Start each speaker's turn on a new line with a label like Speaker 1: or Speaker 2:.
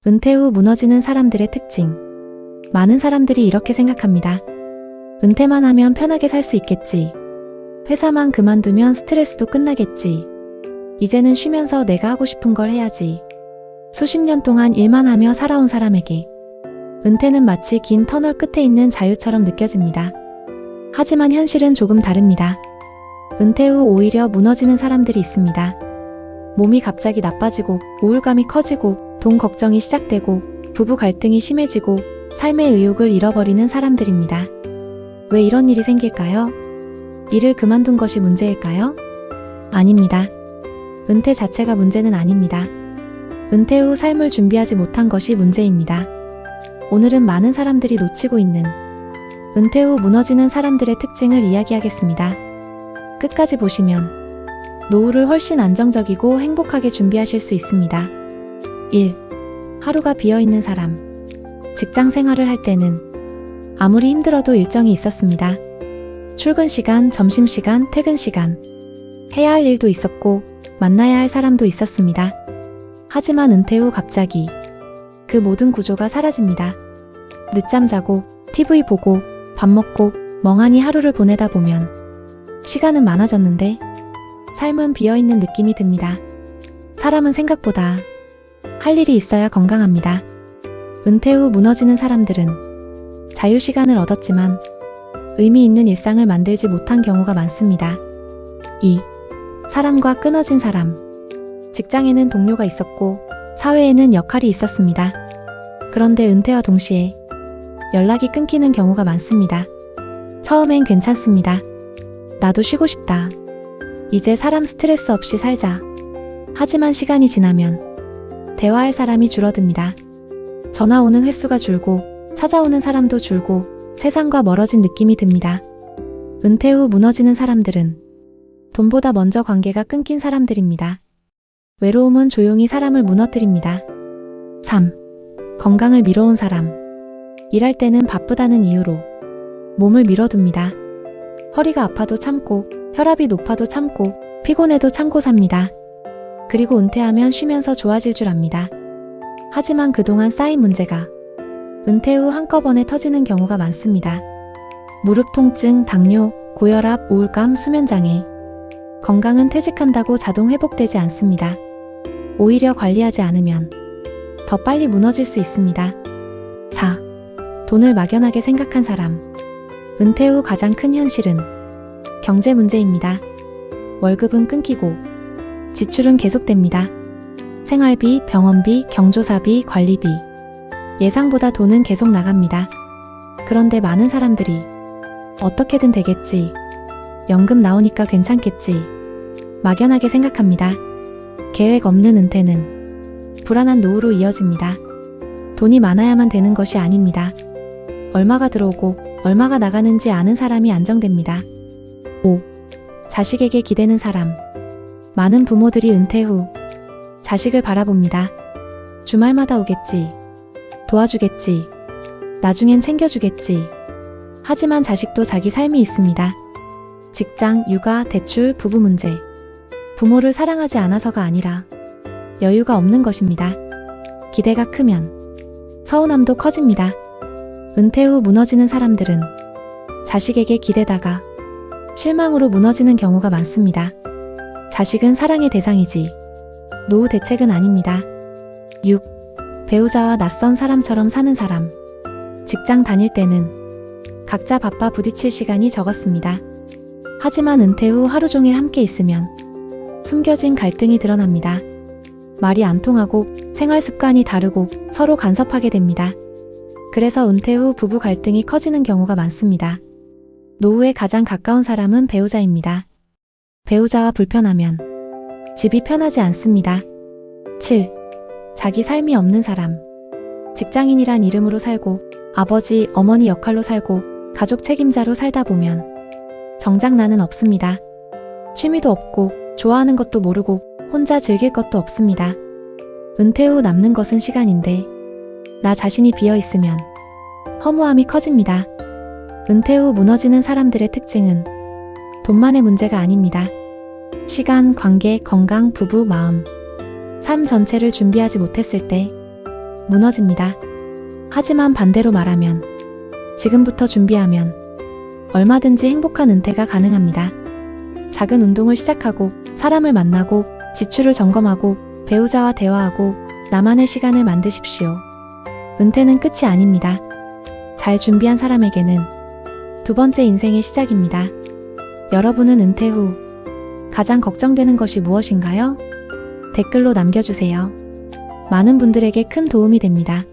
Speaker 1: 은퇴 후 무너지는 사람들의 특징. 많은 사람들이 이렇게 생각합니다. 은퇴만 하면 편하게 살 수 있겠지. 회사만 그만두면 스트레스도 끝나겠지. 이제는 쉬면서 내가 하고 싶은 걸 해야지. 수십 년 동안 일만 하며 살아온 사람에게 은퇴는 마치 긴 터널 끝에 있는 자유처럼 느껴집니다. 하지만 현실은 조금 다릅니다. 은퇴 후 오히려 무너지는 사람들이 있습니다. 몸이 갑자기 나빠지고 우울감이 커지고 돈 걱정이 시작되고 부부 갈등이 심해지고 삶의 의욕을 잃어버리는 사람들입니다. 왜 이런 일이 생길까요? 일을 그만둔 것이 문제일까요? 아닙니다. 은퇴 자체가 문제는 아닙니다. 은퇴 후 삶을 준비하지 못한 것이 문제입니다. 오늘은 많은 사람들이 놓치고 있는 은퇴 후 무너지는 사람들의 특징을 이야기하겠습니다. 끝까지 보시면 노후를 훨씬 안정적이고 행복하게 준비하실 수 있습니다. 1. 하루가 비어있는 사람. 직장 생활을 할 때는 아무리 힘들어도 일정이 있었습니다. 출근 시간, 점심 시간, 퇴근 시간. 해야 할 일도 있었고 만나야 할 사람도 있었습니다. 하지만 은퇴 후 갑자기 그 모든 구조가 사라집니다. 늦잠 자고 TV 보고 밥 먹고 멍하니 하루를 보내다 보면 시간은 많아졌는데 삶은 비어있는 느낌이 듭니다. 사람은 생각보다 할 일이 있어야 건강합니다. 은퇴 후 무너지는 사람들은 자유시간을 얻었지만 의미 있는 일상을 만들지 못한 경우가 많습니다. 2. 사람과 끊어진 사람. 직장에는 동료가 있었고 사회에는 역할이 있었습니다. 그런데 은퇴와 동시에 연락이 끊기는 경우가 많습니다. 처음엔 괜찮습니다. 나도 쉬고 싶다. 이제 사람 스트레스 없이 살자. 하지만 시간이 지나면 대화할 사람이 줄어듭니다. 전화 오는 횟수가 줄고 찾아오는 사람도 줄고 세상과 멀어진 느낌이 듭니다. 은퇴 후 무너지는 사람들은 돈보다 먼저 관계가 끊긴 사람들입니다. 외로움은 조용히 사람을 무너뜨립니다. 3. 건강을 미뤄온 사람. 일할 때는 바쁘다는 이유로 몸을 미뤄둡니다. 허리가 아파도 참고 혈압이 높아도 참고 피곤해도 참고 삽니다. 그리고 은퇴하면 쉬면서 좋아질 줄 압니다. 하지만 그동안 쌓인 문제가 은퇴 후 한꺼번에 터지는 경우가 많습니다. 무릎 통증, 당뇨, 고혈압, 우울감, 수면장애. 건강은 퇴직한다고 자동 회복되지 않습니다. 오히려 관리하지 않으면 더 빨리 무너질 수 있습니다. 4. 돈을 막연하게 생각한 사람. 은퇴 후 가장 큰 현실은 경제 문제입니다. 월급은 끊기고 지출은 계속됩니다. 생활비, 병원비, 경조사비, 관리비. 예상보다 돈은 계속 나갑니다. 그런데 많은 사람들이 어떻게든 되겠지. 연금 나오니까 괜찮겠지. 막연하게 생각합니다. 계획 없는 은퇴는 불안한 노후로 이어집니다. 돈이 많아야만 되는 것이 아닙니다. 얼마가 들어오고 얼마가 나가는지 아는 사람이 안정됩니다. 5. 자식에게 기대는 사람. 많은 부모들이 은퇴 후 자식을 바라봅니다. 주말마다 오겠지. 도와주겠지. 나중엔 챙겨주겠지. 하지만 자식도 자기 삶이 있습니다. 직장, 육아, 대출, 부부 문제. 부모를 사랑하지 않아서가 아니라 여유가 없는 것입니다. 기대가 크면 서운함도 커집니다. 은퇴 후 무너지는 사람들은 자식에게 기대다가 실망으로 무너지는 경우가 많습니다. 자식은 사랑의 대상이지 노후 대책은 아닙니다. 6. 배우자와 낯선 사람처럼 사는 사람. 직장 다닐 때는 각자 바빠 부딪힐 시간이 적었습니다. 하지만 은퇴 후 하루 종일 함께 있으면 숨겨진 갈등이 드러납니다. 말이 안 통하고 생활 습관이 다르고 서로 간섭하게 됩니다. 그래서 은퇴 후 부부 갈등이 커지는 경우가 많습니다. 노후에 가장 가까운 사람은 배우자입니다. 배우자와 불편하면 집이 편하지 않습니다. 7. 자기 삶이 없는 사람. 직장인이란 이름으로 살고 아버지, 어머니 역할로 살고 가족 책임자로 살다 보면 정작 나는 없습니다. 취미도 없고 좋아하는 것도 모르고 혼자 즐길 것도 없습니다. 은퇴 후 남는 것은 시간인데 나 자신이 비어있으면 허무함이 커집니다. 은퇴 후 무너지는 사람들의 특징은 돈만의 문제가 아닙니다. 시간, 관계, 건강, 부부, 마음. 삶 전체를 준비하지 못했을 때 무너집니다. 하지만 반대로 말하면, 지금부터 준비하면 얼마든지 행복한 은퇴가 가능합니다. 작은 운동을 시작하고, 사람을 만나고, 지출을 점검하고, 배우자와 대화하고, 나만의 시간을 만드십시오. 은퇴는 끝이 아닙니다. 잘 준비한 사람에게는 두 번째 인생의 시작입니다. 여러분은 은퇴 후 가장 걱정되는 것이 무엇인가요? 댓글로 남겨주세요. 많은 분들에게 큰 도움이 됩니다.